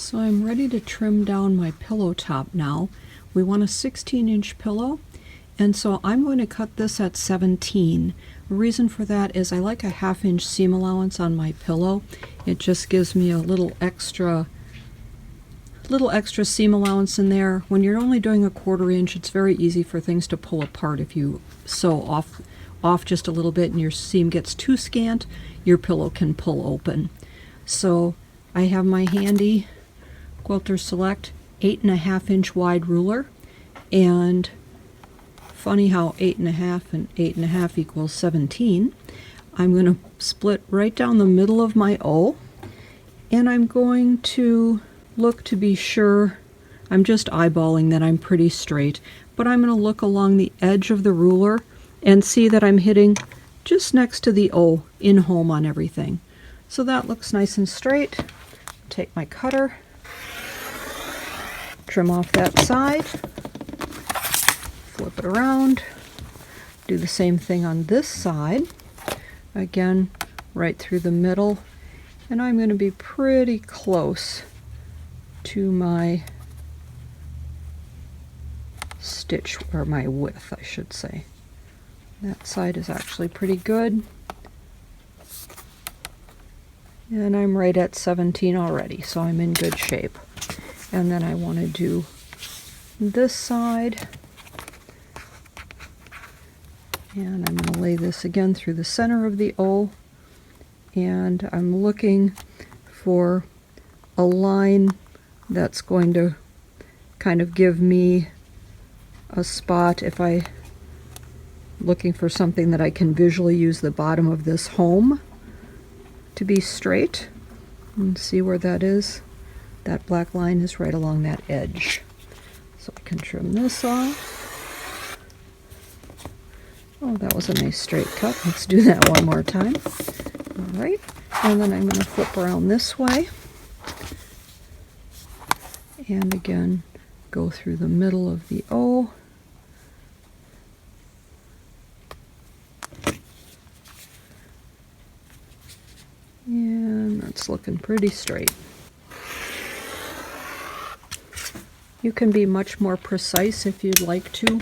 So I'm ready to trim down my pillow top now. We want a 16-inch pillow, and so I'm going to cut this at 17. The reason for that is I like a 1/2 inch seam allowance on my pillow. It just gives me a little extra seam allowance in there. When you're only doing a 1/4 inch, it's very easy for things to pull apart. If you sew off just a little bit and your seam gets too scant, your pillow can pull open. So I have my handy Quilter Select 8.5 inch wide ruler, and funny how 8.5 and 8.5 equals 17. I'm going to split right down the middle of my O, and I'm going to look to be sure. I'm just eyeballing that I'm pretty straight, but I'm going to look along the edge of the ruler and see that I'm hitting just next to the O in home on everything. So that looks nice and straight. Take my cutter, trim off that side, flip it around, do the same thing on this side, again right through the middle, and I'm going to be pretty close to my stitch, or my width I should say. That side is actually pretty good, and I'm right at 17 already, so I'm in good shape. And then I want to do this side, and I'm going to lay this again through the center of the O, and I'm looking for a line that's going to kind of give me a spot. If I looking for something that I can visually use the bottom of this home to be straight, and see where that is. That black line is right along that edge. So I can trim this off. Oh, that was a nice straight cut. Let's do that one more time. All right, and then I'm going to flip around this way, and again go through the middle of the O. And that's looking pretty straight. You can be much more precise if you'd like to.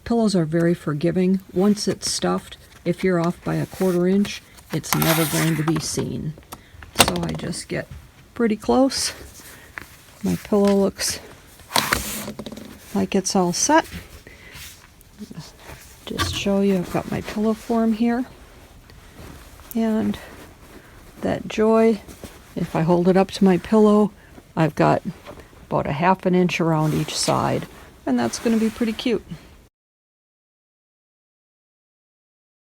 Pillows are very forgiving. Once it's stuffed, if you're off by a 1/4 inch, it's never going to be seen. So I just get pretty close. My pillow looks like it's all set. Just show you, I've got my pillow form here. And that joy, if I hold it up to my pillow, I've got about a 1/2 inch around each side, and that's going to be pretty cute.